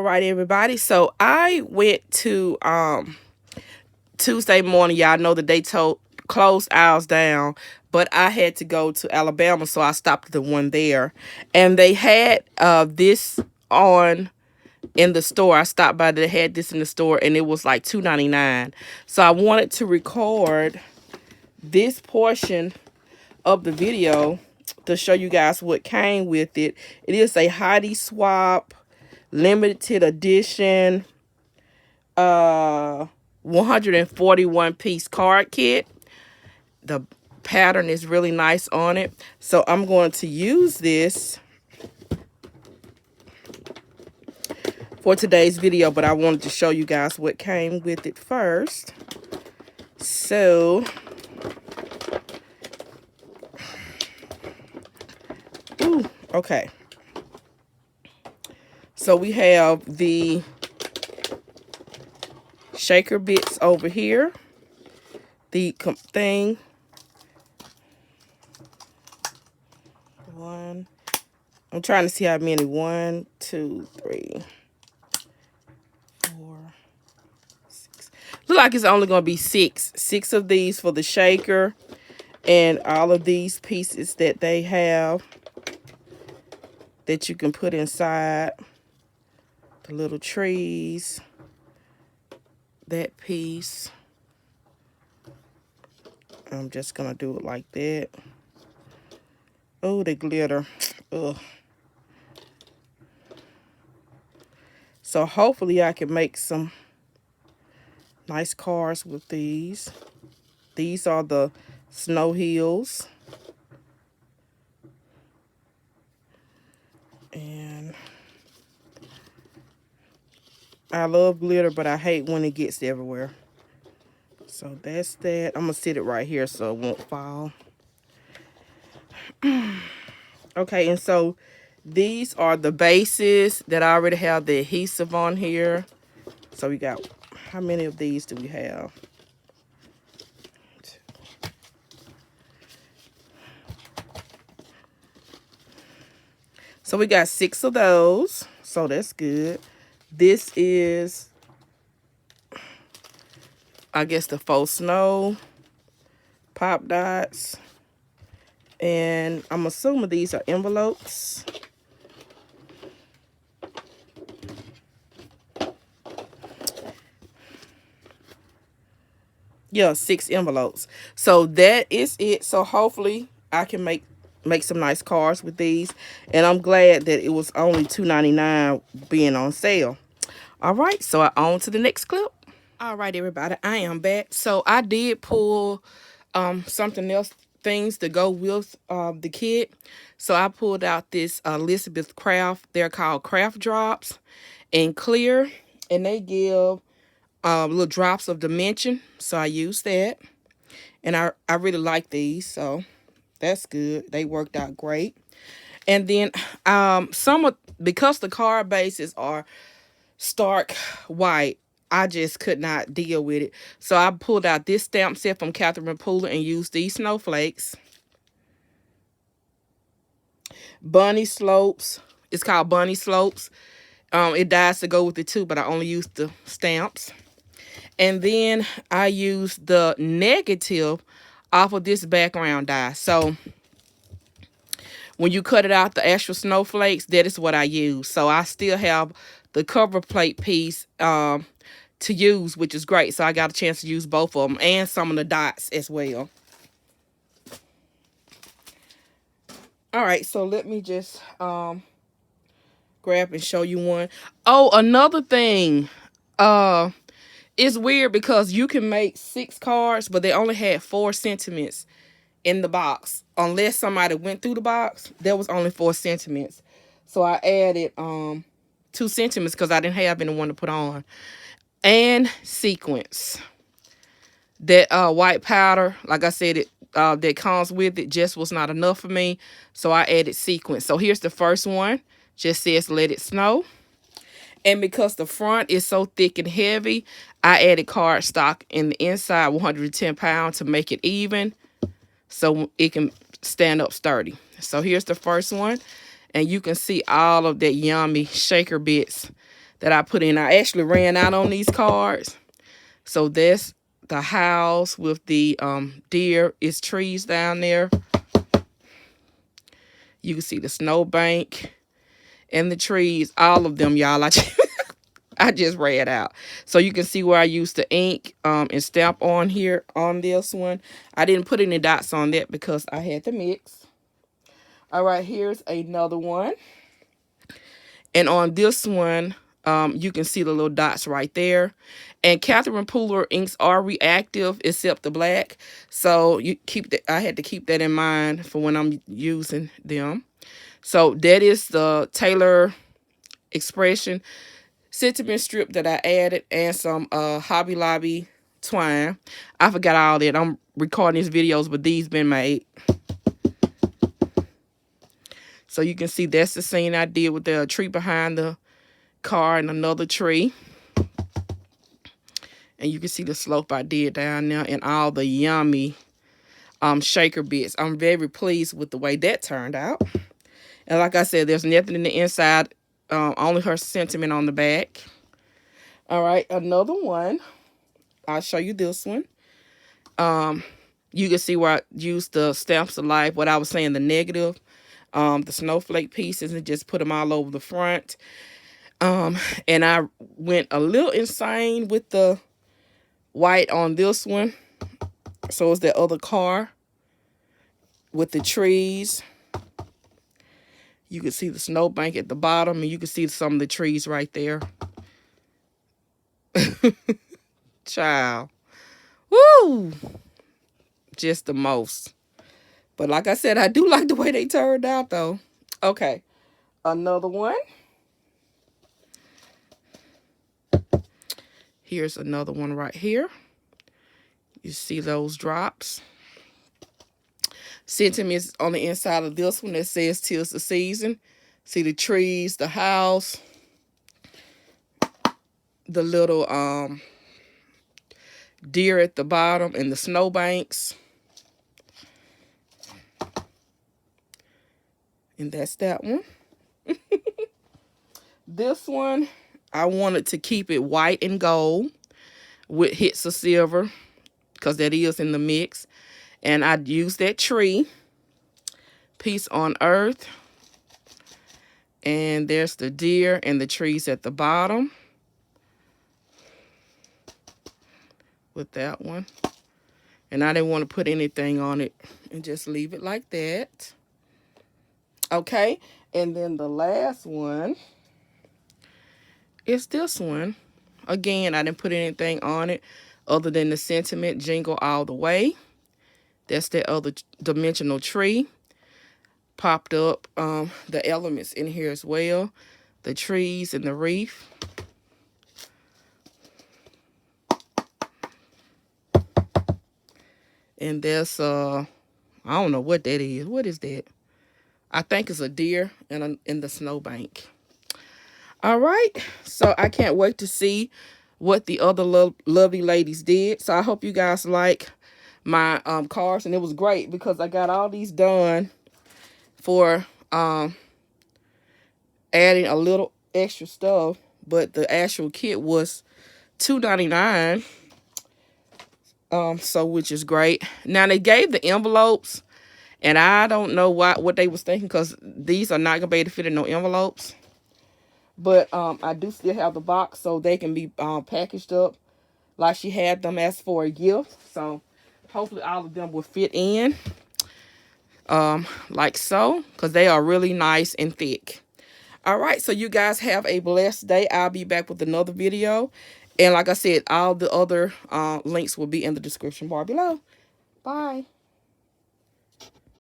right, everybody. So I went to Tuesday morning. Y'all know that they closed ours down, but I had to go to Alabama, so I stopped at the one there, and they had this on in the store. I stopped by. They had this in the store, and it was like $2.99. So I wanted to record this portion of the video to show you guys what came with it. It is a Heidi Swap limited edition 141 piece card kit. The pattern is really nice on it, so I'm going to use this for today's video, but I wanted to show you guys what came with it first. So okay, so we have the shaker bits over here, the thing, one, I'm trying to see how many, 1, 2, 3, 4, 6, look like it's only going to be six of these for the shaker, and all of these pieces that they have that you can put inside, the little trees, that piece. I'm just gonna do it like that. Oh, the glitter. Ugh. So hopefully I can make some nice cards with these. These are the snow hills. And I love glitter, but I hate when it gets everywhere. So that's that. I'm going to sit it right here so it won't fall. Okay, and so these are the bases that I already have the adhesive on here. So we got, how many of these do we have? So we got 6 of those. So that's good. This is, I guess, the faux snow pop dots. And I'm assuming these are envelopes. Yeah, 6 envelopes. So that is it. So hopefully I can make some nice cards with these. And I'm glad that it was only $2.99 being on sale. All right, so on to the next clip. All right, everybody, I am back. So I did pull something else, things to go with the kit. So I pulled out this Elizabeth Craft. They're called Craft Drops in clear, and they give little drops of dimension. So I used that, and I really like these, so that's good. They worked out great. And then because the card bases are stark white, I just could not deal with it. So I pulled out this stamp set from Catherine Pooler and used these snowflakes. Bunny Slopes. It's called Bunny Slopes. It dies to go with it too, but I only used the stamps. And then I used the negative off of this background die. So when you cut it out, the actual snowflakes, that is what I use. So I still have the cover plate piece to use, which is great. So I got a chance to use both of them and some of the dots as well. All right, so let me just grab and show you one. Oh, another thing. It's weird because you can make 6 cards, but they only had 4 sentiments in the box. Unless somebody went through the box, there was only 4 sentiments. So I added 2 sentiments because I didn't have anyone to put on. And sequence. That white powder, like I said, it that comes with it just was not enough for me. So I added sequence. So here's the first one. Just says let it snow. And because the front is so thick and heavy, I added cardstock in the inside, 110 pounds, to make it even so it can stand up sturdy. So here's the first one. And you can see all of that yummy shaker bits that I put in. I actually ran out on these cards. So that's the house with the deer. It's trees down there. You can see the snowbank and the trees. All of them, y'all. I just read out. So you can see where I used the ink and stamp on here on this one. I didn't put any dots on that because I had to mix. All right, here's another one. And on this one, you can see the little dots right there. And Catherine Pooler inks are reactive except the black. So you keep that. I had to keep that in mind for when I'm using them. So that is the Taylor Expression sentiment strip that I added, and some Hobby Lobby twine. I forgot all that. I'm recording these videos, but these been made. So you can see that's the scene I did with the tree behind the car and another tree. And you can see the slope I did down there and all the yummy shaker bits. I'm very pleased with the way that turned out. And like I said, there's nothing in the inside, only her sentiment on the back. All right, another one. I'll show you this one. You can see where I used the stamps of life, what I was saying, the negative, the snowflake pieces, and just put them all over the front. And I went a little insane with the white on this one. So it's that other car with the trees. You can see the snowbank at the bottom, and you can see some of the trees right there. Child. Woo! Just the most. But like I said, I do like the way they turned out, though. Okay. Another one. Here's another one right here. You see those drops. Sentiments on the inside of this one that says "'Tis the season." See the trees, the house, the little deer at the bottom, and the snowbanks. And that's that one. This one, I wanted to keep it white and gold with hits of silver because that is in the mix. And I used that tree, Peace on Earth. And there's the deer and the trees at the bottom with that one. And I didn't want to put anything on it and just leave it like that. Okay, and then the last one is this one. Again, I didn't put anything on it other than the sentiment Jingle All the Way. That's that other dimensional tree. Popped up the elements in here as well. The trees and the reef. And there's, I don't know what that is. What is that? I think it's a deer in the snowbank. All right. So I can't wait to see what the other lovely ladies did. So I hope you guys like my cards. And it was great because I got all these done for adding a little extra stuff, but the actual kit was $2.99, so which is great. Now they gave the envelopes, and I don't know what they was thinking because these are not gonna be able to fit in no envelopes. But I do still have the box so they can be packaged up like she had them as for a gift. So hopefully all of them will fit in. Like so, because they are really nice and thick. All right, so you guys have a blessed day. I'll be back with another video, and like I said, all the other links will be in the description bar below. Bye.